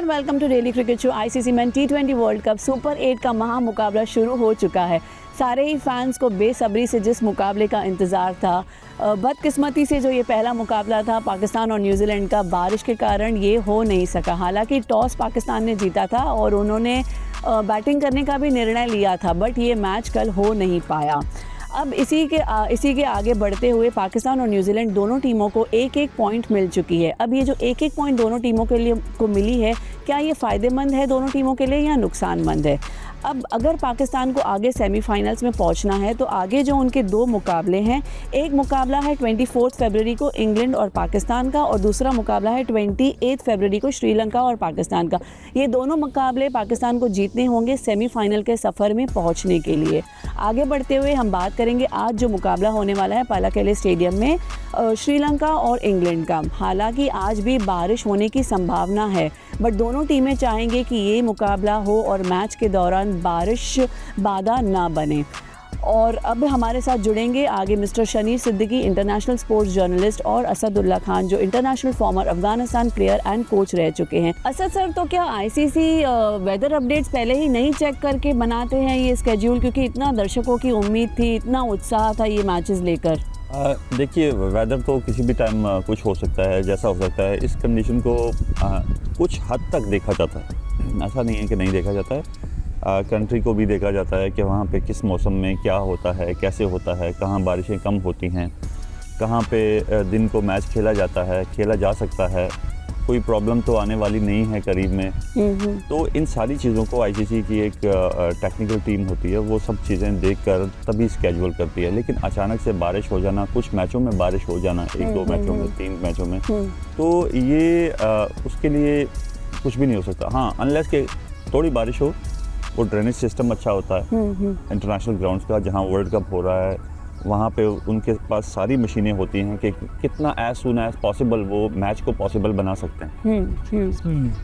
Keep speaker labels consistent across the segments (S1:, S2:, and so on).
S1: And welcome to daily cricket show. ICC men टी20 world cup super 8 का महामुकाबला शुरू हो चुका है। सारे ही फैंस को बेसब्री से जिस मुकाबले का इंतज़ार था, बदकिस्मती से जो ये पहला मुकाबला था पाकिस्तान और न्यूजीलैंड का, बारिश के कारण ये हो नहीं सका। हालांकि टॉस पाकिस्तान ने जीता था और उन्होंने बैटिंग करने का भी निर्णय लिया था, बट ये मैच कल हो नहीं पाया। अब इसी के आगे बढ़ते हुए पाकिस्तान और न्यूजीलैंड दोनों टीमों को एक एक पॉइंट मिल चुकी है। अब ये जो एक एक पॉइंट दोनों टीमों के लिए को मिली है, क्या ये फ़ायदेमंद है दोनों टीमों के लिए या नुकसानमंद है? अब अगर पाकिस्तान को आगे सेमीफाइनल्स में पहुंचना है तो आगे जो उनके दो मुकाबले हैं, एक मुकाबला है 24 फरवरी को इंग्लैंड और पाकिस्तान का और दूसरा मुकाबला है 28 फरवरी को श्रीलंका और पाकिस्तान का। ये दोनों मुकाबले पाकिस्तान को जीतने होंगे सेमीफाइनल के सफ़र में पहुंचने के लिए। आगे बढ़ते हुए हम बात करेंगे आज जो मुकाबला होने वाला है पालाकेले स्टेडियम में श्रीलंका और इंग्लैंड का। हालांकि आज भी बारिश होने की संभावना है, बट दोनों टीमें चाहेंगे कि ये मुकाबला हो और मैच के दौरान बारिश बाधा ना बने। और अब हमारे साथ जुड़ेंगे आगे mister Shaneer Siddiqui, international sports journalist, और असदुल्ला खान जो international former Afghanistan player and coach रह चुके हैं। असद सर, तो क्या आईसीसी वेदर अपडेट्स पहले ही नहीं चेक करके बनाते हैं ये स्केड्यूल, क्योंकि इतना दर्शकों की उम्मीद थी, इतना उत्साह था ये मैचेस लेकर?
S2: देखिए, वेदर तो किसी भी टाइम कुछ हो सकता है, जैसा हो सकता है। इस कंडीशन को कुछ हद तक देखा जाता है, ऐसा नहीं है कि नहीं देखा जाता है। कंट्री को भी देखा जाता है कि वहाँ पे किस मौसम में क्या होता है, कैसे होता है, कहाँ बारिशें कम होती हैं, कहाँ पे दिन को मैच खेला जाता है, खेला जा सकता है, कोई प्रॉब्लम तो आने वाली नहीं है करीब में। तो इन सारी चीज़ों को आईसीसी की एक टेक्निकल टीम होती है, वो सब चीज़ें देखकर तभी स्केड्यूल करती है। लेकिन अचानक से बारिश हो जाना, कुछ मैचों में बारिश हो जाना, एक दो मैचों में, तीन मैचों में, तो ये उसके लिए कुछ भी नहीं हो सकता। हाँ, अनलेस के थोड़ी बारिश हो, वो ड्रेनेज सिस्टम अच्छा होता है इंटरनेशनल ग्राउंड्स का, जहाँ वर्ल्ड कप हो रहा है वहाँ पे उनके पास सारी मशीनें होती हैं कि कितना एज सून एज पॉसिबल वो मैच को पॉसिबल बना सकते हैं।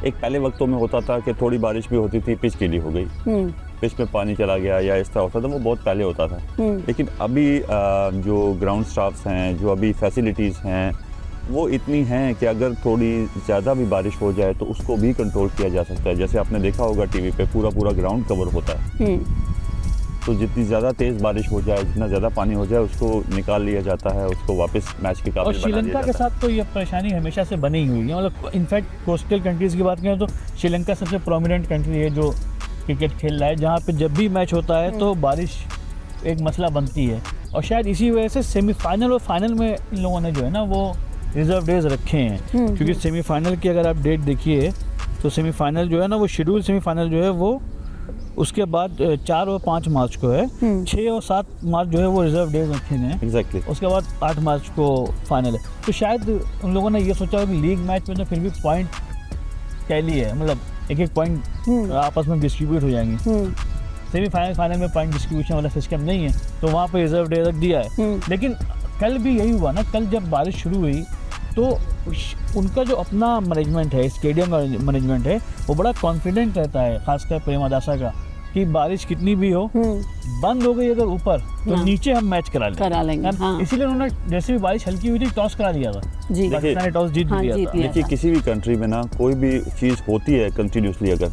S2: एक पहले वक्तों में होता था कि थोड़ी बारिश भी होती थी, पिच गीली हो गई, पिच में पानी चला गया या इस तरह होता था, वो बहुत पहले होता था। लेकिन अभी जो ग्राउंड स्टाफ्स हैं, जो अभी फैसिलिटीज़ हैं, वो इतनी हैं कि अगर थोड़ी ज़्यादा भी बारिश हो जाए तो उसको भी कंट्रोल किया जा सकता है। जैसे आपने देखा होगा टीवी पे पूरा ग्राउंड कवर होता है, तो जितनी ज़्यादा तेज़ बारिश हो जाए, जितना ज़्यादा पानी हो जाए, उसको निकाल लिया जाता है, उसको वापस मैच के काबिल बना दिया जाता है।
S3: और श्रीलंका के साथ तो ये परेशानी हमेशा से बनी हुई है। मतलब इनफैक्ट कोस्टल कंट्रीज़ की बात करें तो श्रीलंका सबसे प्रोमिनेंट कंट्री है जो क्रिकेट खेल रहा है, जहाँ पर जब भी मैच होता है तो बारिश एक मसला बनती है। और शायद इसी वजह से सेमीफाइनल और फाइनल में इन लोगों ने जो है ना वो रिजर्व डेज रखे हैं, क्योंकि सेमीफाइनल की अगर आप डेट देखिए तो सेमीफाइनल जो है ना वो शेड्यूल सेमीफाइनल जो है वो उसके बाद 4 और 5 मार्च को है, 6 और 7 मार्च जो है वो रिजर्व डेज रखे हैं।
S2: एग्जैक्टली।
S3: उसके बाद 8 मार्च को फाइनल है। तो शायद उन लोगों ने ये सोचा कि लीग मैच में तो फिर भी पॉइंट टैली है, मतलब एक एक पॉइंट आपस में डिस्ट्रीब्यूट हो जाएंगे। सेमीफाइनल फाइनल में पॉइंट डिस्ट्रीब्यूशन वाला सिस्टम नहीं है, तो वहाँ पर रिजर्व डे रख दिया है। लेकिन कल भी यही हुआ ना, कल जब बारिश शुरू हुई तो उनका जो अपना मैनेजमेंट है, स्टेडियम का मैनेजमेंट है, वो बड़ा कॉन्फिडेंट रहता है, खासकर प्रेमदासा का, कि बारिश कितनी भी हो, बंद हो गई अगर ऊपर तो नीचे हम मैच करा लेंगे। इसीलिए उन्होंने जैसे भी बारिश हल्की हुई थी टॉस करा दिया था, पाकिस्तान ने टॉस जीत लिया था।
S2: देखिए, किसी भी कंट्री में ना कोई भी चीज़ होती है कंटिन्यूसली अगर,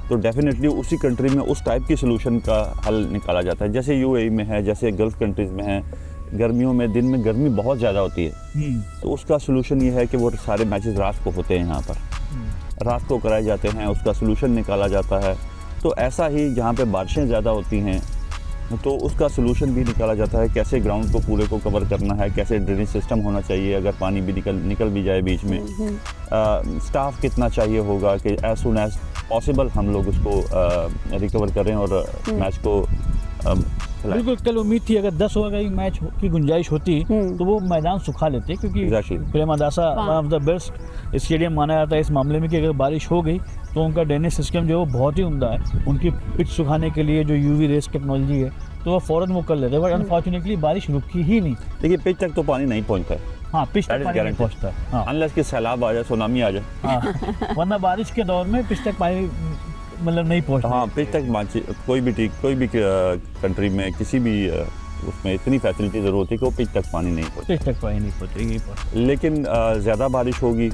S2: तो डेफिनेटली उसी कंट्री में उस टाइप की सोल्यूशन का हल निकाला जाता है। जैसे यूएई में है, जैसे गल्फ कंट्रीज़ में है, गर्मियों में दिन में गर्मी बहुत ज़्यादा होती है, तो उसका सोल्यूशन ये है कि वो सारे मैचेस रात को होते हैं, यहाँ पर रात को कराए जाते हैं, उसका सोल्यूशन निकाला जाता है। तो ऐसा ही जहाँ पे बारिशें ज़्यादा होती हैं तो उसका सोल्यूशन भी निकाला जाता है, कैसे ग्राउंड को पूरे को कवर करना है, कैसे ड्रेनेज सिस्टम होना चाहिए, अगर पानी भी निकल भी जाए बीच में, स्टाफ कितना चाहिए होगा कि एज सुन एज पॉसिबल हम लोग उसको रिकवर करें और मैच को
S3: बिल्कुल। कल उम्मीद थी अगर 10 ओवर का मैच की गुंजाइश होती तो वो मैदान सुखा लेते, क्योंकि Premadasa one of the best stadium माना जाता है इस मामले में कि अगर बारिश हो गई तो उनका ड्रेनेज सिस्टम जो है वो बहुत ही उम्दा है। उनकी पिच सुखाने के लिए जो यूवी रेस टेक्नोलॉजी है तो वो फ़ौरन वो कर लेते हैं, बट अनफॉर्चुनेटली बारिश रुकी ही नहीं।
S2: देखिए, पिच तक तो पानी नहीं पहुँचता है।
S3: हाँ, पिच तक पानी नहीं पहुँचता है,
S2: अनलेस कि सैलाब आ जाए, सुनामी आ जाए।
S3: हाँ, वरना बारिश के दौर में पिच तक पानी मतलब नहीं पहुँचता।
S2: हाँ, पिच तक कोई भी कंट्री में किसी भी उसमें इतनी फैसिलिटी ज़रूर होती है कि वो पिच तक पानी नहीं पहुँचे।
S3: पिच तक पानी नहीं पहुँचेगी।
S2: लेकिन ज़्यादा बारिश होगी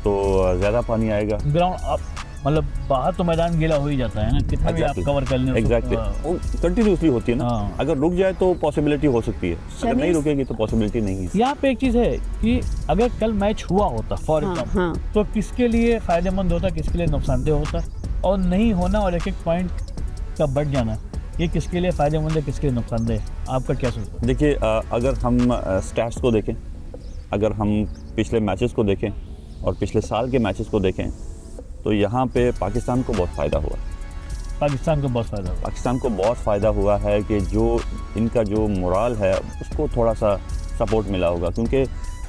S2: तो ज़्यादा पानी आएगा।
S3: ग्राउंड मतलब बाहर तो मैदान गीला हो ही जाता है ना, कितना भी आप कवर कर लें उसको।
S2: एग्जैक्टली, वो कंटिन्यूसली होती है ना।
S3: हाँ।
S2: अगर रुक जाए तो पॉसिबिलिटी हो सकती है, अगर
S1: शनीश-
S2: नहीं रुकेगी तो पॉसिबिलिटी नहीं है।
S3: यहाँ पे एक चीज़ है कि अगर कल मैच हुआ होता फॉर
S1: हाँ,
S3: एग्जाम्पल,
S1: हाँ।
S3: तो किसके लिए फ़ायदेमंद होता, किसके लिए नुकसानदेह होता, और नहीं होना और एक एक पॉइंट का बढ़ जाना, ये किसके लिए फ़ायदेमंद है, किसके लिए नुकसानदेह है, आपका क्या सोचता है?
S2: देखिए, अगर हम स्टैट्स को देखें, अगर हम पिछले मैचेस को देखें और पिछले साल के मैचेस को देखें, तो यहाँ पे पाकिस्तान को बहुत फ़ायदा हुआ।
S3: पाकिस्तान को बहुत फ़ायदा हुआ।
S2: पाकिस्तान को बहुत फ़ायदा हुआ है कि जो इनका जो मोराल है उसको थोड़ा सा सपोर्ट मिला होगा, क्योंकि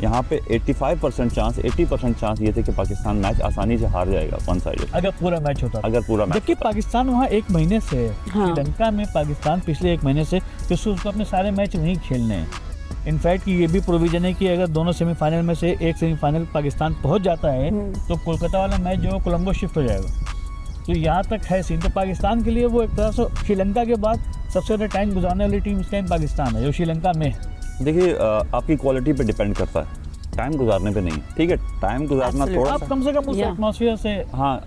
S2: यहाँ पे 80% चांस ये थे कि पाकिस्तान मैच आसानी से हार जाएगा वन साइडेड,
S3: अगर पूरा मैच होता
S2: अगर पूरा मैच
S3: जबकि पाकिस्तान वहाँ एक महीने से है।
S1: हाँ।
S3: श्रीलंका में पाकिस्तान पिछले एक महीने से, क्योंकि उसको अपने सारे मैच नहीं खेलने हैं। इनफैक्ट ये भी प्रोविजन है कि अगर दोनों सेमीफाइनल में से एक सेमीफाइनल पाकिस्तान पहुंच जाता है तो कोलकाता वाला मैच जो है कोलंबो शिफ्ट हो जाएगा। तो यहाँ तक है सीन। तो पाकिस्तान के लिए वो एक तरह से श्रीलंका के बाद सबसे ज़्यादा टाइम गुजारने वाली टीम इस टाइम पाकिस्तान है, जो श्रीलंका में है।
S2: देखिए, आपकी क्वालिटी पे डिपेंड करता है, टाइम गुजारने पे नहीं। ठीक है, टाइम गुजारना
S1: Absolutely.
S2: थोड़ा
S3: आप कम से कम उस
S1: Yeah.
S3: एटमॉस्फेयर से
S2: हाँ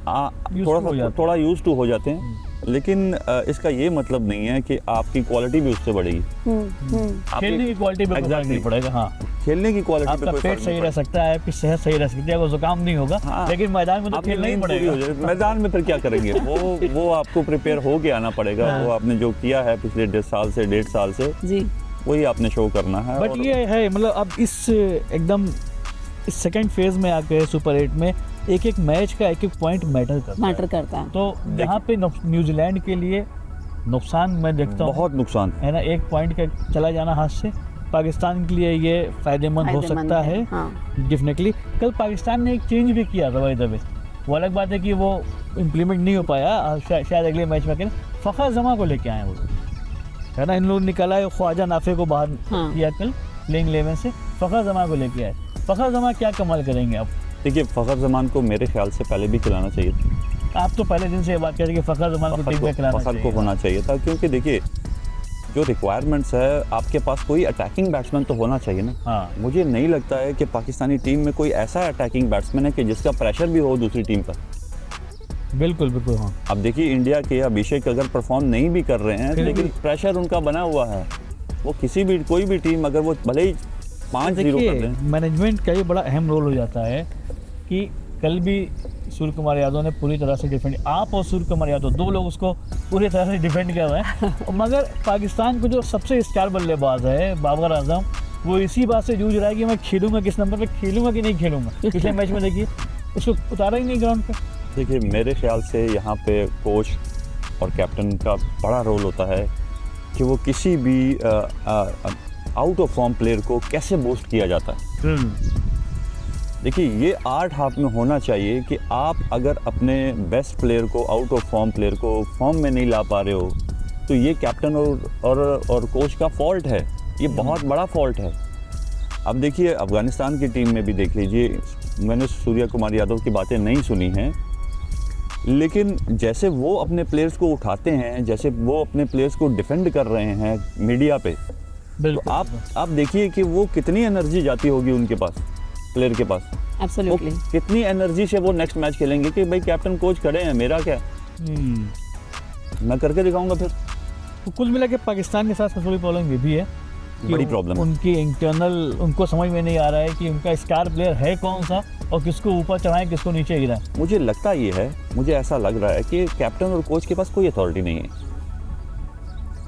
S3: Used to हो जाते हैं।
S2: थोड़ा यूज टू हो जाते हैं, लेकिन इसका ये मतलब नहीं है कि आपकी क्वालिटी भी उससे बढ़ेगी। आपकी-
S3: खेलने की क्वालिटी पे फर्क नहीं
S2: Exactly.
S3: पड़ेगा। हाँ,
S2: खेलने की क्वालिटी पे
S3: आपका
S2: कोई
S3: पेट
S2: फर्क
S3: सही
S2: नहीं
S3: रह सकता है, आपकी सेहत सही रह सकती है, वो जुकाम नहीं होगा।
S2: हाँ।
S3: लेकिन मैदान में तो
S2: आपकी
S3: खेलना ही
S2: नींद पूरी हो
S3: पड़ेगा।
S2: जाए। मैदान में फिर क्या करेंगे, वो आपको प्रिपेयर हो के आना पड़ेगा।
S3: हाँ।
S2: वो आपने जो किया है पिछले 1.5 साल से
S1: जी
S2: वही आपने शो करना है।
S3: बट
S2: और
S3: ये है, मतलब अब इस एकदम इस सेकंड फेज में आके सुपर 8 में एक एक मैच का एक एक पॉइंट मैटर करता
S1: मैटर
S3: है।
S1: करता है।
S3: तो यहाँ पे न्यूजीलैंड के लिए नुकसान मैं देखता हूँ,
S2: बहुत नुकसान है।
S3: है ना, एक पॉइंट का चला जाना हाथ से। पाकिस्तान के लिए ये फायदेमंद हो
S1: फायदेमंद
S3: सकता
S1: है,
S3: है
S1: हाँ।
S3: डेफिनेटली। कल पाकिस्तान ने एक चेंज भी किया था, भाई दबे, वो अलग बात है कि वो इम्प्लीमेंट नहीं हो पाया, शायद अगले मैच में करें। फ़खर जमा को लेके आए वो, है ना, इन लोग निकला है, ख्वाजा नाफे को बाहर
S1: हाँ।
S3: किया कल प्लेइंग 11 से, फ़खर जमा को लेके आए। फ़खर जमा क्या कमाल करेंगे आप?
S2: देखिए, फ़खर जमान को मेरे ख्याल से पहले भी खिलाना चाहिए था।
S3: आप तो पहले दिन से ये बात कह रहे थे कि फ़खर जमान को टीम में खिलाना
S2: फ़खर को
S3: चाहिए।
S2: होना चाहिए था, क्योंकि देखिए जो रिक्वायरमेंट्स है, आपके पास कोई अटैकिंग बैट्समैन तो होना चाहिए ना।
S3: हाँ,
S2: मुझे नहीं लगता है कि पाकिस्तानी टीम में कोई ऐसा अटैकिंग बैट्समैन है कि जिसका प्रेशर भी हो दूसरी टीम पर।
S3: बिल्कुल बिल्कुल। हाँ,
S2: अब देखिए, इंडिया के अभिषेक अगर परफॉर्म नहीं भी कर रहे हैं,
S3: फिर
S2: लेकिन
S3: भी-
S2: प्रेशर उनका बना हुआ है। वो कोई भी टीम अगर वो भले ही 5-0 कर
S3: देखिए
S2: दें,
S3: मैनेजमेंट का ये बड़ा अहम रोल हो जाता है कि कल भी सूर्य कुमार यादव ने पूरी तरह से डिफेंड, आप और सूर्य कुमार यादव दो लोग उसको पूरी तरह से डिफेंड कर रहे हैं। मगर पाकिस्तान को जो सबसे स्टार बल्लेबाज है बाबर आजम, वो इसी बात से जूझ रहा है कि मैं खेलूंगा किस नंबर पे, खेलूंगा कि नहीं खेलूंगा। पिछले मैच में देखिए उसको उतारा ही नहीं ग्राउंड पे।
S2: देखिए मेरे ख्याल से यहाँ पे कोच और कैप्टन का बड़ा रोल होता है कि वो किसी भी आउट ऑफ फॉर्म प्लेयर को कैसे बूस्ट किया जाता है। देखिए, ये आर्ट हाफ में होना चाहिए कि आप अगर अपने बेस्ट प्लेयर को, आउट ऑफ फॉर्म प्लेयर को फॉर्म में नहीं ला पा रहे हो, तो ये कैप्टन और कोच का फॉल्ट है। ये बहुत बड़ा फॉल्ट है। अब देखिए, अफ़गानिस्तान की टीम में भी देख लीजिए, मैंने सूर्य कुमार यादव की बातें नहीं सुनी हैं, लेकिन जैसे वो अपने प्लेयर्स को उठाते हैं, जैसे वो अपने प्लेयर्स को डिफेंड कर रहे हैं मीडिया पे, तो
S3: बिल्कुल
S2: आप देखिए कि वो कितनी एनर्जी जाती होगी उनके पास, प्लेयर के पास। वो
S1: एब्सोल्युटली।
S2: कितनी एनर्जी से वो नेक्स्ट मैच खेलेंगे कि भाई कैप्टन कोच खड़े हैं, मेरा क्या, मैं करके दिखाऊंगा फिर।
S3: तो कुल मिला के पाकिस्तान के साथ सबसे बड़ी प्रॉब्लम ये भी है कि
S2: बड़ी प्रॉब्लम।
S3: उनकी इंटरनल, उनको समझ में नहीं आ रहा है कि उनका स्टार प्लेयर है कौन सा और किसको ऊपर चढ़ाएं किसको नीचे गिराएं।
S2: मुझे लगता ये है, मुझे ऐसा लग रहा है कि कैप्टन और कोच के पास कोई अथॉरिटी नहीं है।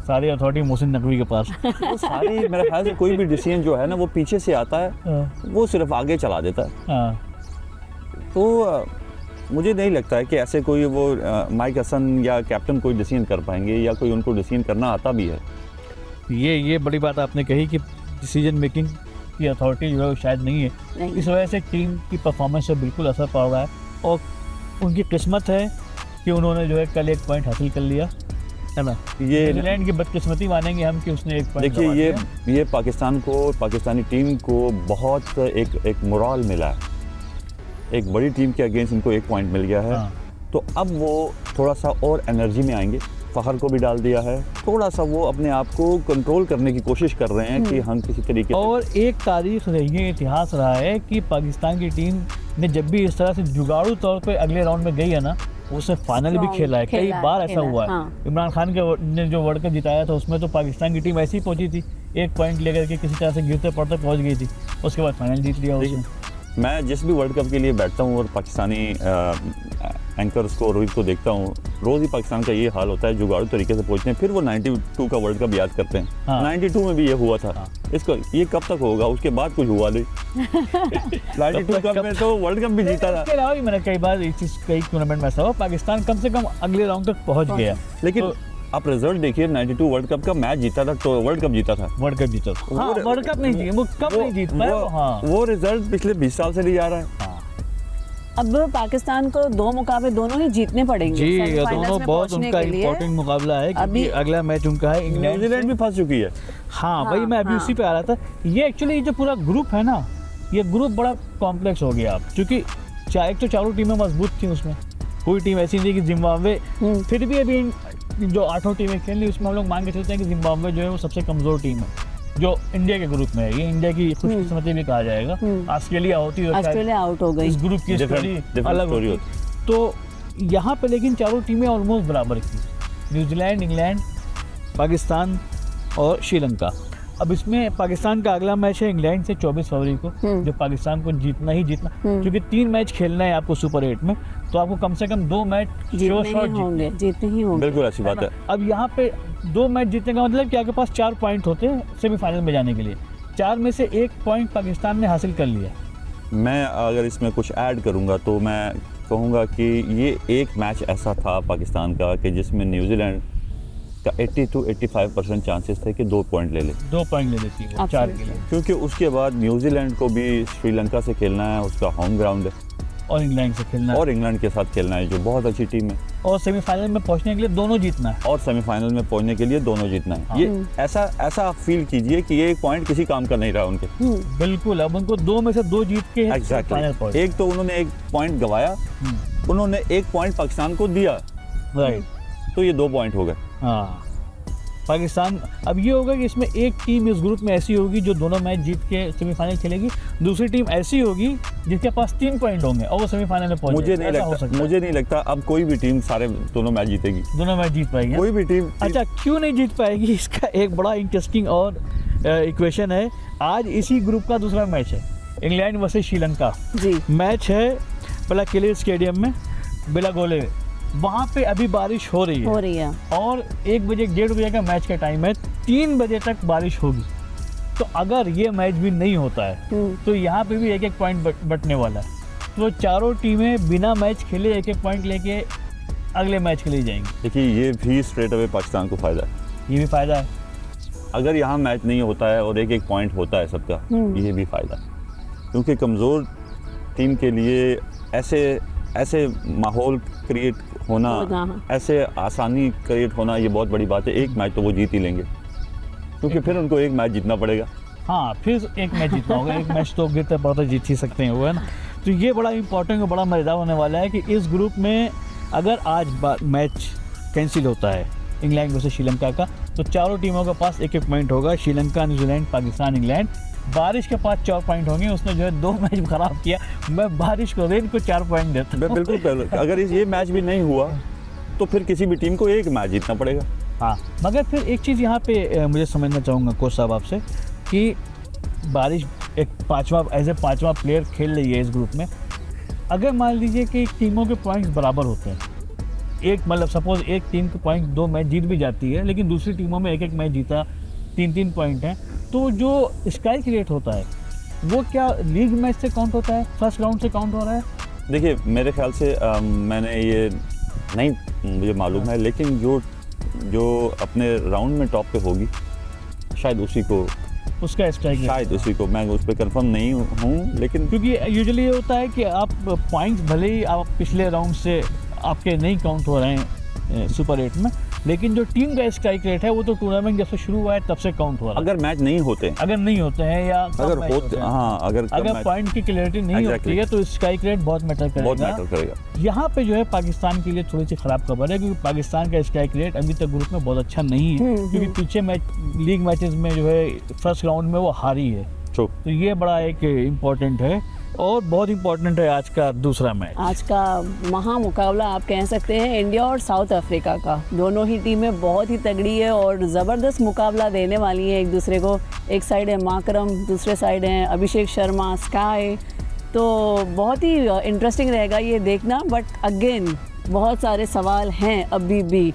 S3: सारी अथॉरिटी मोहसिन नकवी के पास।
S2: वो सारी मेरे ख्याल से कोई भी डिसीजन जो है ना, वो पीछे से आता है,
S3: हाँ,
S2: वो सिर्फ आगे चला देता है।
S3: हाँ,
S2: तो मुझे नहीं लगता है कि ऐसे कोई वो माइक हसन या कैप्टन कोई डिसीजन कर पाएंगे, या कोई उनको डिसीजन करना आता भी है।
S3: ये बड़ी बात आपने कही कि डिसीजन मेकिंग की अथॉरिटी जो है वो शायद नहीं है।
S1: नहीं।
S3: इस वजह से टीम की परफॉर्मेंस से बिल्कुल असर पड़ रहा है और उनकी किस्मत है कि उन्होंने जो है कल एक पॉइंट हासिल कर लिया, है ना।
S2: ये
S3: न्यूजीलैंड की बदकिस्मती मानेंगे हम कि उसने एक पॉइंट
S2: देखिए,
S3: गंवा दिया।
S2: ये पाकिस्तान को, पाकिस्तानी टीम को बहुत एक मोरल मिला है। एक बड़ी टीम के अगेंस्ट इनको एक पॉइंट मिल गया है।
S3: हाँ।
S2: तो अब वो थोड़ा सा और एनर्जी में आएंगे। फ़खर को भी डाल दिया है, थोड़ा सा वो अपने आप को कंट्रोल करने की कोशिश कर रहे हैं कि हम किसी तरीके से।
S3: और एक तारीख रही है, इतिहास रहा है कि पाकिस्तान की टीम ने जब भी इस तरह से जुगाड़ू तौर पे अगले राउंड में गई है ना, उसने फाइनल भी
S1: Strong
S3: खेला है, कई बार ऐसा
S1: खेला है,
S3: हुआ है।
S1: हाँ।
S3: इमरान खान ने जो वर्ल्ड कप जिताया था उसमें तो पाकिस्तान की टीम ऐसी ही पहुंची थी, एक पॉइंट लेकर के किसी तरह से गिरते पड़ते पहुंच गई थी, उसके बाद फाइनल जीत लिया उसने।
S2: मैं जिस भी वर्ल्ड कप के लिए बैठता हूँ और पाकिस्तानी एंकर्स को, रोहित को देखता हूँ, रोज़ ही पाकिस्तान का ये हाल होता है, जुगाड़ू तरीके से पहुंचते हैं, फिर वो 92 का वर्ल्ड कप याद करते हैं।
S3: हाँ।
S2: 92 में भी ये हुआ था।
S3: हाँ।
S2: इसको ये कब तक होगा, उसके बाद कुछ हुआ नहीं। 92 कप में तो वर्ल्ड कप भी जीता था।
S3: इसके अलावा भी मैंने कई बार इस चीज़ कई टूर्नामेंट में ऐसा हुआ, पाकिस्तान कम से कम अगले राउंड तक पहुंच गया,
S2: लेकिन
S3: तो
S2: आप रिजल्ट देखिए, 92 वर्ल्ड कप का मैच जीता था, तो वर्ल्ड कप जीता था।
S3: वर्ल्ड कप जीता था। हाँ,
S2: वो-
S3: वर्ल्ड कप नहीं जीते, वो कब नहीं जीत पाए। हाँ
S2: वो रिजल्ट पिछले 20 साल से नहीं आ रहा है।
S3: हाँ
S1: अब पाकिस्तान को 2 मुकाबले दोनों ही जीतने पड़ेंगे
S3: जी, ये
S1: सेमीफाइनल्स
S3: दोनों
S1: में
S3: बहुत
S1: पहुंचने
S3: उनका
S1: के लिए।
S3: इम्पोर्टेंट मुकाबला है, क्योंकि
S1: अभी-
S3: अगला मैच उनका है इंग्लैंड
S2: न्यूजीलैंड
S3: से।
S2: भी फंस चुकी है।
S3: हाँ वही मैं अभी
S1: हाँ।
S3: उसी पे आ रहा था। ये एक्चुअली जो पूरा ग्रुप है ना, ये ग्रुप बड़ा कॉम्प्लेक्स हो गया अब, क्योंकि एक तो चारों टीमें मजबूत थी, उसमें कोई टीम ऐसी नहीं कि जिम्बाब्वे, फिर भी अभी जो 8 टीमें खेल रही उसमें हम लोग मान के चलते हैं कि जिम्बाब्वे जो है वो सबसे कमजोर टीम है जो इंडिया के ग्रुप में है। ये इंडिया की खुशकिस्मती भी कहा जाएगा। ऑस्ट्रेलिया होती है,
S1: ऑस्ट्रेलिया आउट हो गई।
S3: इस ग्रुप की स्टोरी
S2: different
S3: अलग
S2: story
S3: होती। तो यहाँ पे लेकिन चारों टीमें ऑलमोस्ट बराबर की, न्यूजीलैंड, इंग्लैंड, पाकिस्तान और श्रीलंका। अब इसमें पाकिस्तान का अगला मैच है इंग्लैंड से 24 फरवरी को, जो पाकिस्तान को जीतना ही जीतना, क्योंकि 3 मैच खेलना है आपको सुपर 8 में, तो आपको कम से कम 2 मैच
S1: जीतने ही होंगे, जीतने ही होंगे।
S2: बिल्कुल ऐसी बात है।
S3: अब यहाँ पे 2 मैच जीतने का मतलब कि आपके पास 4 पॉइंट होते हैं सेमीफाइनल में जाने के लिए। 4 में से 1 पॉइंट पाकिस्तान ने हासिल कर लिया।
S2: मैं अगर इसमें कुछ ऐड करूंगा तो मैं कहूंगा कि ये एक मैच ऐसा था पाकिस्तान का कि जिसमें न्यूजीलैंड का 80 to 85% चांसेस थे कि 2 पॉइंट ले ले,
S3: 2 पॉइंट ले लेती है वो 4 के लिए,
S2: क्योंकि उसके बाद न्यूजीलैंड को भी श्रीलंका से खेलना है, उसका होम ग्राउंड है,
S3: और इंग्लैंड से खेलना है,
S2: और इंग्लैंड के साथ खेलना है जो बहुत अच्छी टीम है,
S3: और सेमीफाइनल में पहुंचने के लिए दोनों जीतना है।
S2: और सेमीफाइनल में पहुंचने के लिए दोनों जीतना है। ये ऐसा आप फील कीजिए कि ये 1 पॉइंट किसी काम का नहीं रहा उनके।
S3: बिल्कुल, अब उनको 2 में से 2 जीत के फाइनल
S2: एग्जैक्टली,
S3: पहुंचे।
S2: एक तो उन्होंने 1 पॉइंट गवाया, उन्होंने 1 पॉइंट पाकिस्तान को दिया,
S3: राइट।
S2: तो ये 2 पॉइंट हो गए।
S3: हाँ, पाकिस्तान अब ये होगा कि इसमें एक टीम इस ग्रुप में ऐसी होगी जो दोनों मैच जीत के सेमीफाइनल खेलेगी, दूसरी टीम ऐसी होगी जिसके पास 3 पॉइंट होंगे और वो सेमीफाइनल में पहुंचे।
S2: मुझे नहीं लगता अब कोई भी टीम दोनों मैच जीतेगी,
S3: दोनों मैच जीत पाएगी।
S2: कोई भी टीम।
S3: अच्छा, क्यों नहीं जीत पाएगी, इसका एक बड़ा इंटरेस्टिंग और इक्वेशन है। आज इसी ग्रुप का दूसरा मैच है, इंग्लैंड वर्सेस श्रीलंका
S1: जी।
S3: मैच है पलाकेले स्टेडियम में, बेलागोले। वहाँ पे अभी बारिश हो रही है और 1 बजे 1:30 बजे का मैच का टाइम है, 3 बजे तक बारिश होगी। तो अगर ये मैच भी नहीं होता है तो यहाँ पे भी 1-1 पॉइंट बटने वाला है। तो चारों टीमें बिना मैच खेले 1-1 पॉइंट लेके अगले मैच के लिए जाएंगी।
S2: देखिए ये भी स्ट्रेट अवे पाकिस्तान को फायदा है,
S3: ये भी फायदा है।
S2: अगर यहाँ मैच नहीं होता है और 1-1 पॉइंट होता है सबका, ये भी फायदा है, क्योंकि कमज़ोर टीम के लिए ऐसे माहौल क्रिएट होना, ऐसे आसानी क्रिएट होना, ये बहुत बड़ी बात है। 1 मैच तो वो जीत ही लेंगे, क्योंकि फिर उनको 1 मैच जीतना पड़ेगा।
S3: हाँ, फिर 1 मैच जीतना होगा। 1 मैच तो गिरते पड़ते जीत ही सकते हैं वो, है ना। तो ये बड़ा इंपॉर्टेंट और बड़ा मज़ेदार होने वाला है कि इस ग्रुप में अगर आज मैच कैंसिल होता है इंग्लैंड वर्सेस श्रीलंका का, तो चारों टीमों के पास 1-1 पॉइंट होगा, श्रीलंका, न्यूजीलैंड, पाकिस्तान, इंग्लैंड। बारिश के पास 4 पॉइंट होंगे। उसने जो है 2 मैच खराब किया, मैं बारिश को रेन को 4 पॉइंट देता हूं।
S2: बिल्कुल, अगर ये मैच भी नहीं हुआ तो फिर किसी भी टीम को 1 मैच जीतना पड़ेगा।
S3: हाँ, मगर फिर एक चीज़ यहाँ पे मुझे समझना चाहूँगा कोच साहब आपसे कि बारिश एक पाँचवा प्लेयर खेल रही है इस ग्रुप में। अगर मान लीजिए कि टीमों के पॉइंट्स बराबर होते हैं, एक मतलब सपोज एक टीम के पॉइंट 2 मैच जीत भी जाती है, लेकिन दूसरी टीमों में 1-1 मैच जीता, 3-3 पॉइंट हैं, तो जो स्ट्राइक रेट होता है वो क्या लीग मैच से काउंट होता है, फर्स्ट राउंड से काउंट हो रहा है?
S2: देखिए मेरे ख्याल से मैंने ये नहीं मुझे मालूम है, लेकिन जो अपने राउंड में टॉप पे होगी शायद उसी को,
S3: उसका स्ट्राइक
S2: शायद उसी को, मैं उस पर कंफर्म नहीं हूँ, लेकिन
S3: क्योंकि यूजुअली ये होता है कि आप पॉइंट्स भले ही आप पिछले राउंड से आपके नहीं काउंट हो रहे हैं सुपर 8 में, लेकिन जो टीम का स्ट्राइक रेट है वो तो टूर्नामेंट जब से शुरू हुआ है तब से काउंट हो रहा है।
S2: अगर मैच नहीं होते हैं या
S3: अगर पॉइंट की क्लियरिटी नहीं होती है तो स्ट्राइक रेट बहुत मैटर करेगा। यहाँ पे जो है पाकिस्तान के लिए थोड़ी सी खराब खबर है, क्योंकि पाकिस्तान का स्ट्राइक रेट अभी तक ग्रुप में बहुत अच्छा नहीं है, क्योंकि पीछे लीग मैचेस में जो है फर्स्ट राउंड में वो हारी है। तो ये बड़ा एक इम्पोर्टेंट है। और बहुत इंपॉर्टेंट है आज का दूसरा मैच।
S1: आज का महामुकाबला आप कह सकते हैं इंडिया और साउथ अफ्रीका का। दोनों ही टीमें बहुत ही तगड़ी है और ज़बरदस्त मुकाबला देने वाली हैं एक दूसरे को। एक साइड है माकरम, दूसरे साइड हैं अभिषेक शर्मा, स्काई। तो बहुत ही इंटरेस्टिंग रहेगा ये देखना। बट अगेन बहुत सारे सवाल हैं अभी भी।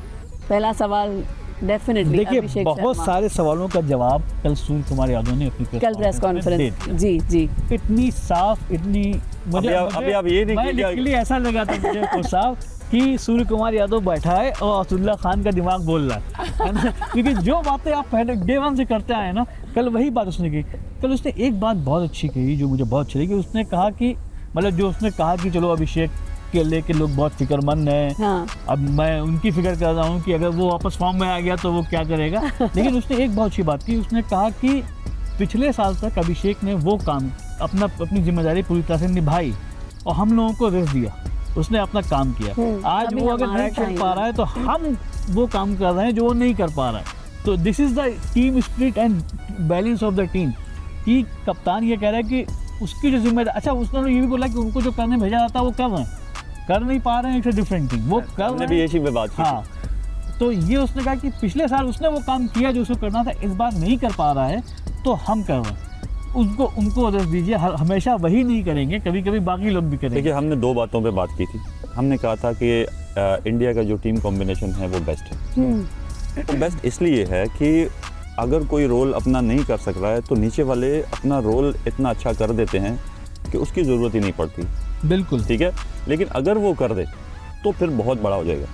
S1: पहला सवाल डेफिनेटली
S3: देखिए, बहुत सारे सवालों का जवाब कल सूर्य कुमार यादव ने अपनी
S1: कल प्रेस कॉन्फ्रेंस जी
S3: इतनी साफ, इतनी
S2: अभी आप ये नहीं
S3: लिटरली ऐसा लगा था मुझे को साफ कि सूर्य कुमार यादव बैठा है और असदुल्ला खान का दिमाग बोल रहा है ना। क्योंकि जो बातें आप पहले डे वन से करते आए ना, कल वही बात उसने की। कल उसने एक बात बहुत अच्छी कही जो मुझे बहुत अच्छी लगी। उसने कहा कि मतलब जो उसने कहा कि चलो अभिषेक के लेके लोग बहुत फिक्रमंद हैं।
S1: हाँ।
S3: अब मैं उनकी फिक्र कर रहा हूँ कि अगर वो वापस फॉर्म में आ गया तो वो क्या करेगा। लेकिन उसने एक बहुत अच्छी बात की। उसने कहा कि पिछले साल तक अभिषेक ने वो काम अपनी जिम्मेदारी पूरी तरह से निभाई और हम लोगों को रेस्ट दिया। उसने अपना काम किया। आज वो अगर नहीं कर पा रहा है तो हम वो काम कर रहे हैं जो वो नहीं कर पा रहा है। तो this is the team spirit and balance of the team. कि कप्तान ये कह रहा है कि उसकी जो जिम्मेदारी, अच्छा उसने ये भी बोला कि उनको जो करने भेजा जाता है वो कर रहे हैं, कर नहीं पा रहे हैं इट्स डिफरेंट थिंग। वो कर रहे हैं
S2: भी इसी पे बात की।
S3: हाँ, तो ये उसने कहा कि पिछले साल उसने वो काम किया जो उसको करना था, इस बार नहीं कर पा रहा है तो हम कर रहे हैं। उनको रेस्ट दीजिए। हमेशा वही नहीं करेंगे, कभी कभी बाकी लोग भी करेंगे।
S2: देखिए, हमने दो बातों पे बात की थी। हमने कहा था कि इंडिया का जो टीम कॉम्बिनेशन है वो बेस्ट है। वो बेस्ट इसलिए है कि अगर कोई रोल अपना नहीं कर सक रहा है तो नीचे वाले अपना रोल इतना अच्छा कर देते हैं कि उसकी ज़रूरत ही नहीं पड़ती।
S3: बिल्कुल
S2: ठीक है, लेकिन अगर वो कर दे तो फिर बहुत बड़ा हो जाएगा।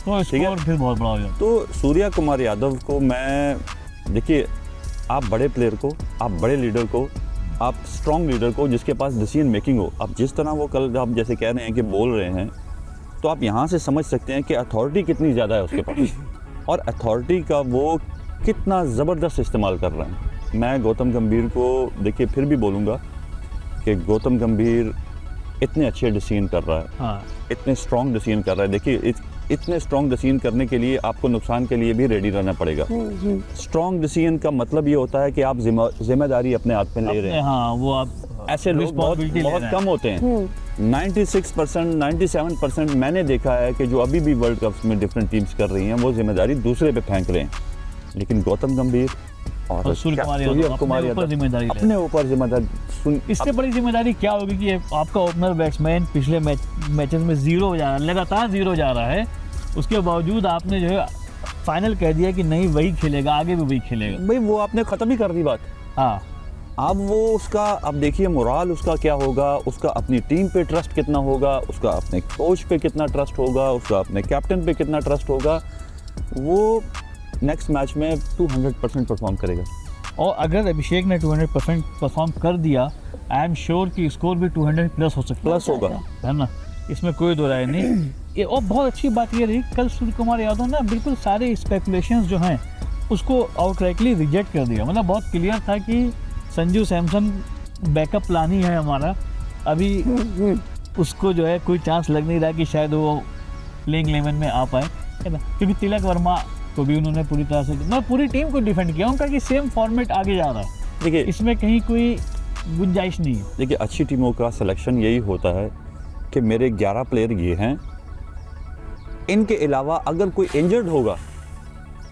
S3: तो स्कोर फिर बहुत बड़ा हो जाएगा।
S2: तो सूर्या कुमार यादव को मैं, देखिए, आप बड़े प्लेयर को, आप बड़े लीडर को, आप स्ट्रॉन्ग लीडर को जिसके पास डिसीजन मेकिंग हो, अब जिस तरह वो कल आप जैसे कह रहे हैं कि बोल रहे हैं, तो आप यहाँ से समझ सकते हैं कि अथॉरिटी कितनी ज़्यादा है उसके पास और अथॉरिटी का वो कितना ज़बरदस्त इस्तेमाल कर रहे हैं। मैं गौतम गंभीर को देखिए फिर भी बोलूँगा कि गौतम गंभीर इतने अच्छे डिसीजन कर रहा है।
S3: हाँ।
S2: इतने स्ट्रॉन्ग डिसीजन कर रहा है। देखिए, इतने स्ट्रॉन्ग डिसीजन करने के लिए आपको नुकसान के लिए भी रेडी रहना पड़ेगा। स्ट्रॉन्ग डिसीजन का मतलब ये होता है कि आप जिम्मेदारी अपने हाथ में ले रहे हैं।
S3: हाँ, वो आप
S2: ऐसे लोग बहुत कम होते हैं। 96%, 97% मैंने देखा है कि जो अभी भी वर्ल्ड कप में डिफरेंट टीम्स कर रही हैं वो जिम्मेदारी दूसरे पे फेंक रहे हैं। लेकिन गौतम गंभीर और
S3: सूर्य कुमार यादव अपने ऊपर जिम्मेदारी। इससे बड़ी जिम्मेदारी क्या होगी कि आपका ओपनर बैट्समैन पिछले मैचेस में लगातार जीरो जा रहा है, उसके बावजूद आपने जो है फाइनल कह दिया कि नहीं वही खेलेगा, आगे भी वही खेलेगा।
S2: भाई वो आपने ख़त्म ही कर दी बात।
S3: हाँ,
S2: अब वो उसका, अब देखिए मोराल उसका क्या होगा, उसका अपनी टीम पे ट्रस्ट कितना होगा, उसका अपने कोच पे कितना ट्रस्ट होगा, उसका अपने कैप्टन पे कितना ट्रस्ट होगा। वो नेक्स्ट मैच में 200% परफॉर्म करेगा।
S3: और अगर अभिषेक ने 200% परफॉर्म कर दिया, आई एम श्योर कि स्कोर भी 200 प्लस हो सकता है,
S2: प्लस होगा,
S3: है ना, इसमें कोई दो राय नहीं। ये और बहुत अच्छी बात ये रही कल सूर्य कुमार यादव ने बिल्कुल सारे स्पेकुलेशंस जो हैं उसको आउटराइटली रिजेक्ट कर दिया। मतलब बहुत क्लियर था कि संजू सैमसन बैकअप प्लान ही है हमारा, अभी उसको जो है कोई चांस लग नहीं रहा कि शायद वो प्लेइंग 11 में आ पाए, है ना। क्योंकि तिलक वर्मा को भी उन्होंने पूरी तरह से, मतलब पूरी टीम को डिफेंड किया, उनका कि सेम फॉर्मेट आगे जा रहा है।
S2: देखिए,
S3: इसमें कहीं कोई गुंजाइश नहीं है।
S2: देखिए, अच्छी टीमों का सिलेक्शन यही होता है कि मेरे 11 प्लेयर ये हैं, इनके अलावा अगर कोई इंजर्ड होगा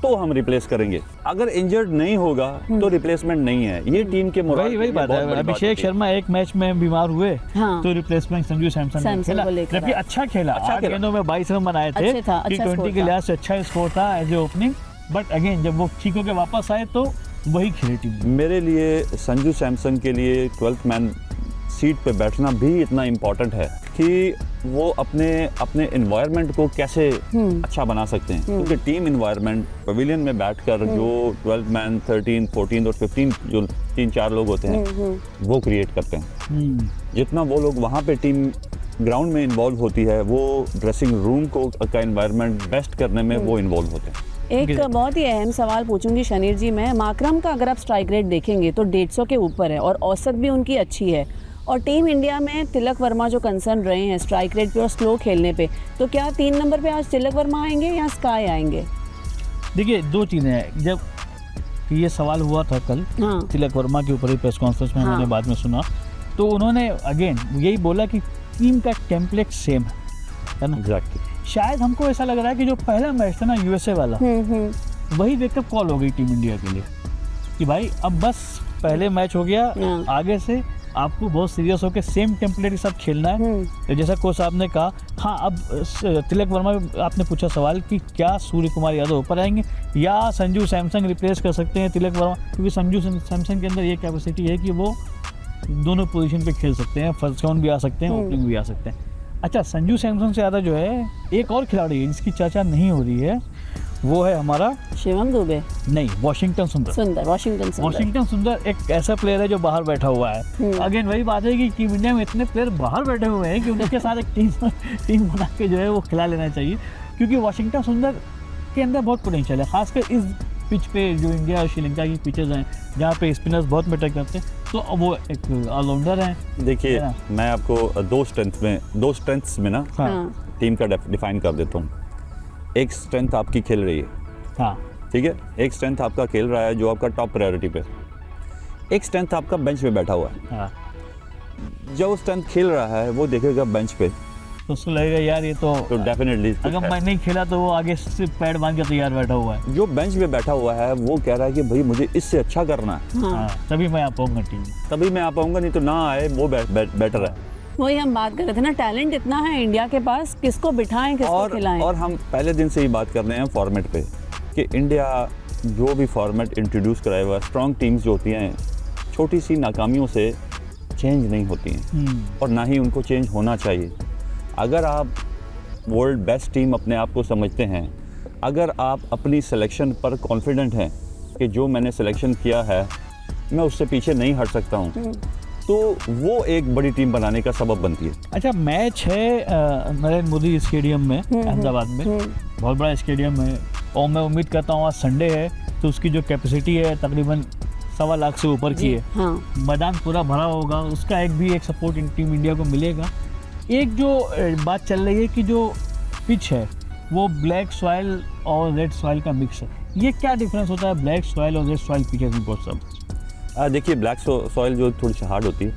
S2: तो हम रिप्लेस करेंगे, अगर इंजर्ड नहीं होगा तो रिप्लेसमेंट नहीं है। ये टीम के मोराल
S3: वही बात है। अभिषेक शर्मा एक मैच में बीमार हुए,
S1: हाँ।
S3: तो रिप्लेसमेंट संजू सैमसन ने खेला, जबकि अच्छा खेला। 8 गेंदों में 22 रन बनाए थे, T20 के लिहाज से अच्छा स्कोर था as a opening. But again जब वो ठीक होकर वापस आए तो वही खेली टीम।
S2: मेरे लिए संजू सैमसन के लिए 12th मैन सीट पे बैठना भी इतना इम्पोर्टेंट है कि वो अपने एनवायरनमेंट को कैसे अच्छा बना सकते हैं। क्योंकि टीम एनवायरनमेंट पवेलियन में बैठकर जो 12 मैन 13, 14 और 15 जो 3-4 लोग होते हैं वो क्रिएट करते हैं। जितना वो लोग वहाँ पे टीम ग्राउंड में इन्वॉल्व होती है, वो ड्रेसिंग रूम का एनवायरनमेंट बेस्ट करने में वो इन्वॉल्व होते हैं।
S1: एक बहुत ही अहम सवाल पूछूंगी शनीर जी मैं। माकरम का अगर आप स्ट्राइक रेट देखेंगे तो 150 के ऊपर है और औसत भी उनकी अच्छी है। और टीम इंडिया में तिलक वर्मा जो कंसर्न रहे हैं स्ट्राइक रेट पे और स्लो खेलने पे, तो क्या 3 नंबर पे आज तिलक वर्मा आएंगे या स्काई आएंगे?
S3: देखिए, दो चीज़ें हैं। जब ये सवाल हुआ था कल,
S1: हाँ।
S3: तिलक वर्मा के ऊपर ही प्रेस कॉन्फ्रेंस में मैंने बाद में सुना तो उन्होंने अगेन यही बोला कि टीम का टेम्पलेट सेम है ना।
S2: एग्जैक्टली।
S3: शायद हमको ऐसा लग रहा है कि जो पहला मैच था ना यूएसए वाला, वही वेकअप कॉल हो गई टीम इंडिया के लिए कि भाई अब बस पहले मैच हो गया,
S1: हाँ।
S3: आगे से आपको बहुत सीरियस होकर सेम टेम्पलेट के साथ खेलना है। तो जैसा कोच साहब ने कहा, हाँ अब तिलक वर्मा, आपने पूछा सवाल कि क्या सूर्य कुमार यादव ऊपर आएंगे या संजू सैमसंग रिप्लेस कर सकते हैं तिलक वर्मा, क्योंकि संजू सैमसंग के अंदर ये कैपेसिटी है कि वो दोनों पोजीशन पे खेल सकते हैं, फर्स्ट राउंड भी आ सकते हैं, ओपनिंग भी आ सकते हैं। अच्छा, संजू सैमसंग से ज़्यादा जो है एक और खिलाड़ी है जिसकी चर्चा नहीं हो रही है, वो है हमारा
S1: शिवम दुबे
S3: नहीं, वाशिंगटन सुंदर। वाशिंगटन सुंदर एक ऐसा प्लेयर है जो बाहर बैठा हुआ है। अगेन वही बात है कि टीम इंडिया में इतने प्लेयर बाहर बैठे हुए हैं कि उनके साथ एक टीम बना के जो है वो खिला लेना चाहिए, क्योंकि वाशिंगटन सुंदर के अंदर बहुत पोटेंशियल है, खासकर इस पिच पे जो इंडिया और श्रीलंका की पिचेज हैं जहाँ पे स्पिनर्स बहुत मैटर करते हैं, तो वो एक ऑलराउंडर हैं।
S2: देखिए, मैं आपको दो स्ट्रेंथ्स में ना
S1: हाँ।
S2: टीम का डिफाइन कर देता हूँ। एक स्ट्रेंथ आपकी खेल रही है,
S3: हाँ
S2: ठीक है, एक स्ट्रेंथ आपका खेल रहा है जो आपका टॉप प्रायोरिटी पे, एक स्ट्रेंथ आपका बेंच पे बैठा हुआ है।
S3: हाँ,
S2: जो स्ट्रेंथ खेल रहा है वो देखेगा बेंच पे,
S3: तो उसको लगेगा यार ये तो
S2: डेफिनेटली
S3: अगर मैं नहीं खेला तो वो आगे से पैड बांध के तैयार बैठा हुआ है।
S2: जो बेंच पे बैठा हुआ है वो कह रहा है कि भाई मुझे इससे अच्छा करना है,
S3: हाँ, तभी मैं आ पाऊंगा टीम में।
S2: तभी मैं आ पाऊंगा, नहीं तो ना आए, वो बेटर है।
S1: वही हम बात कर रहे थे ना, टैलेंट इतना है इंडिया के पास, किसको बिठाएं किसको खिलाएं।
S2: और हम पहले दिन से ही बात कर रहे हैं फॉर्मेट पे कि इंडिया जो भी फॉर्मेट इंट्रोड्यूस कराया हुआ, स्ट्रॉन्ग टीम्स जो होती हैं छोटी सी नाकामियों से चेंज नहीं होती हैं और ना ही उनको चेंज होना चाहिए। अगर आप वर्ल्ड बेस्ट टीम अपने आप को समझते हैं, अगर आप अपनी सिलेक्शन पर कॉन्फिडेंट हैं कि जो मैंने सिलेक्शन किया है मैं उससे पीछे नहीं हट सकता हूँ, तो वो एक बड़ी टीम बनाने का सबब बनती है।
S3: अच्छा, मैच है नरेंद्र मोदी स्टेडियम में अहमदाबाद में, बहुत बड़ा स्टेडियम है, और मैं उम्मीद करता हूँ आज संडे है तो उसकी जो कैपेसिटी है तकरीबन 1.25 लाख से ऊपर की है।
S1: हाँ।
S3: मैदान पूरा भरा होगा, उसका एक सपोर्ट टीम इंडिया को मिलेगा। एक जो बात चल रही है कि जो पिच है वो ब्लैक सॉइल और रेड सॉइल का मिक्स है, ये क्या डिफरेंस होता है ब्लैक सॉइल और रेड सॉइल पिचेस में कोच साहब?
S2: देखिए, ब्लैक सॉइल जो थोड़ी सी हार्ड होती है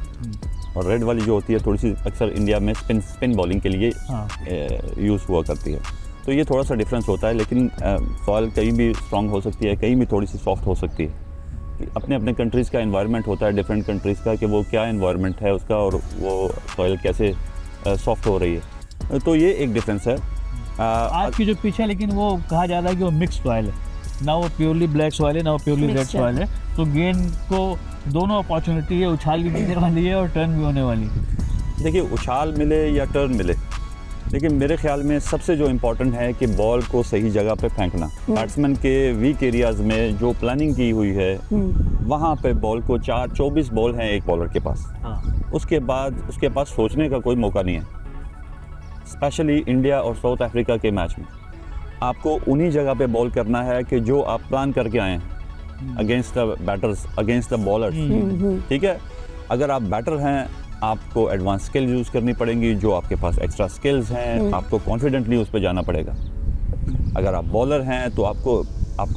S2: और रेड वाली जो होती है थोड़ी सी अक्सर इंडिया में स्पिन बॉलिंग के लिए यूज़ हुआ करती है, तो ये थोड़ा सा डिफरेंस होता है। लेकिन सॉइल कहीं भी स्ट्रॉन्ग हो सकती है, कहीं भी थोड़ी सी सॉफ्ट हो सकती है। अपने अपने कंट्रीज़ का एनवायरनमेंट होता है, डिफरेंट कंट्रीज़ का, कि वो क्या एनवायरनमेंट है उसका और वो सॉइल कैसे सॉफ्ट हो रही है, तो ये एक डिफरेंस है।
S3: आज की जो पिच है, लेकिन वो कहा जा रहा है कि वो मिक्स सॉइल है, ना वो प्योरली ब्लैक सॉइल है ना वो प्योरली रेड सॉइल है, तो गेंद को दोनों अपॉर्चुनिटी है, उछाल भी मिलने वाली है और टर्न भी होने वाली है।
S2: देखिए, उछाल मिले या टर्न मिले, लेकिन मेरे ख्याल में सबसे जो इम्पोर्टेंट है कि बॉल को सही जगह पे फेंकना। बैट्समैन के वीक एरियाज में जो प्लानिंग की हुई है वहाँ पे बॉल को 24 बॉल हैं एक बॉलर के पास, उसके बाद उसके पास सोचने का कोई मौका नहीं है। स्पेशली इंडिया और साउथ अफ्रीका के मैच में आपको उन्हीं जगह पे बॉल करना है कि जो आप प्लान करके आए हैं against the batters, against the bowlers, ठीक है। अगर आप बैटर हैं आपको एडवांस स्किल्स यूज़ करनी पड़ेंगी, जो आपके पास एक्स्ट्रा स्किल्स हैं आपको कॉन्फिडेंटली उस पर जाना पड़ेगा। अगर आप बॉलर हैं तो आपको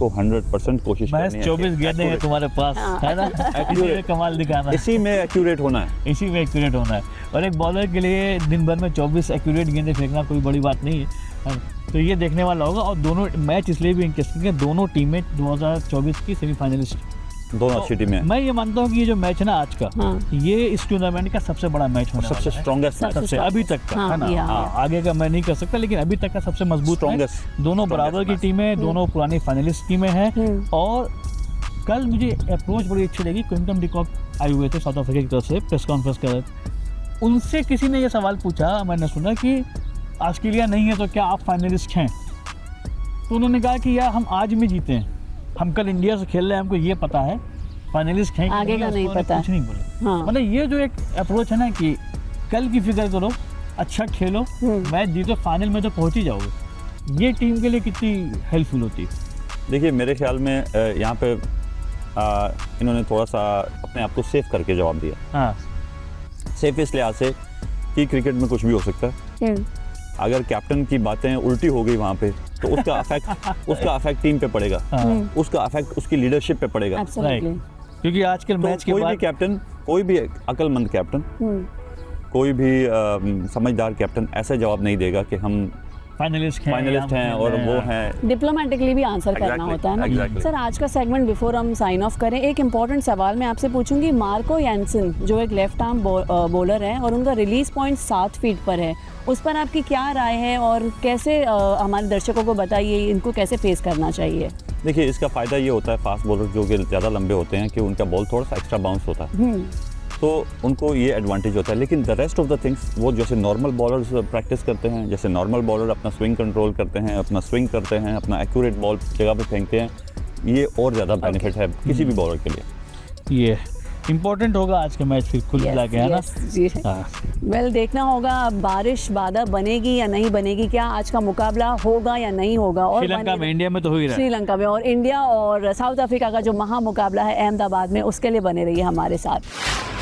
S2: 100% कोशिश करनी है।
S3: 24 गेंदें हैं तुम्हारे पास, है ना, इसी में कमाल दिखाना है,
S2: इसी में एक्यूरेट होना है,
S3: इसी में एक्यूरेट होना है। और एक बॉलर के लिए दिन भर में 24 एक्यूरेट गेंदें फेंकना कोई बड़ी बात नहीं है, तो ये देखने वाला होगा। और दोनों मैच इसलिए भी इंटरेस्टिंग है, दोनों टीमें 2024 की सेमीफाइनलिस्ट,
S2: दोनों अच्छी टीमें हैं।
S3: मैं ये मानता हूँ कि ये जो मैच है ना आज का, ये इस टूर्नामेंट का सबसे बड़ा मैच होने वाला है,
S2: सबसे स्ट्रॉन्गेस्ट मैच,
S3: सबसे अभी तक का, है ना। आगे का मैं नहीं कर सकता, लेकिन अभी तक का सबसे मजबूत मैच। दोनों बराबर की टीमें, दोनों पुरानी फाइनलिस्ट टीमें हैं। और कल मुझे अप्रोच बड़ी अच्छी लगी, क्विंटन डिकॉक आए हुए थे साउथ अफ्रीका की तरफ से, प्रेस कॉन्फ्रेंस कर रहे थे, उनसे किसी ने ये सवाल पूछा, मैंने सुना कि ऑस्ट्रेलिया नहीं है तो क्या आप फाइनलिस्ट हैं? तो उन्होंने कहा कि यार हम आज में जीते हैं, हम कल इंडिया से खेल रहे हैं, हमको ये पता है फाइनलिस्ट हैं,
S1: आगे का नहीं पता,
S3: कुछ नहीं बोले।
S1: हाँ।
S3: मतलब ये जो एक अप्रोच है ना कि कल की फिक्र करो, अच्छा खेलो, मैच जीतो, फाइनल में तो पहुंच ही जाओगे, ये टीम के लिए कितनी हेल्पफुल होती है।
S2: देखिए, मेरे ख्याल में यहाँ पे इन्होंने थोड़ा सा अपने आप को सेफ करके जवाब दिया।
S3: हाँ,
S2: सेफ इस लिहाज से कि क्रिकेट में कुछ भी हो सकता है। अगर कैप्टन की बातें उल्टी हो गई वहाँ पे तो उसका अफेक्ट टीम पे पड़ेगा, उसका अफेक्ट उसकी लीडरशिप पे पड़ेगा।
S3: क्योंकि आजकल मैच के
S2: कोई
S3: बाद
S2: भी कैप्टन कोई भी अक्लमंद कैप्टन, कोई भी समझदार कैप्टन ऐसा जवाब नहीं देगा कि हम
S3: फाइनलिस्ट
S2: हैं और वो हैं।
S1: डिप्लोमेटिकली भी आंसर करना
S2: Exactly,
S1: होता है ना।
S2: exactly.
S1: सर आज का सेगमेंट बिफोर हम साइन ऑफ करें, एक इम्पॉर्टेंट सवाल मैं आपसे पूछूंगी। मार्को यानसन जो एक लेफ्ट आर्म बॉलर है और उनका रिलीज पॉइंट 7 फीट पर है, उस पर आपकी क्या राय है और कैसे हमारे दर्शकों को बताइए इनको कैसे फेस करना चाहिए?
S2: देखिए, इसका फ़ायदा ये होता है फास्ट बॉलर जो कि ज़्यादा लंबे होते हैं कि उनका बॉल थोड़ा सा एक्स्ट्रा बाउंस होता है, तो उनको ये एडवांटेज होता है। लेकिन the rest of the things वो जैसे नॉर्मल बॉलर्स प्रैक्टिस करते हैं, जैसे नॉर्मल बॉलर अपना स्विंग कंट्रोल करते हैं, अपना स्विंग करते हैं, अपना एक्यूरेट बॉल जगह पे फेंकते हैं, ये और ज़्यादा बेनिफिट है किसी भी बॉलर के लिए।
S3: ये इम्पोर्टेंट होगा आज का मैच फिर कुल मिला के, है ना?
S1: जी
S3: हाँ।
S1: वेल देखना होगा बारिश बाधा बनेगी या नहीं बनेगी, क्या आज का मुकाबला होगा या नहीं होगा। और
S3: श्रीलंका में, इंडिया में तो हो ही रहा है।
S1: श्रीलंका में और इंडिया और साउथ अफ्रीका का जो महामुकाबला है अहमदाबाद में, उसके लिए बने रहिए हमारे साथ।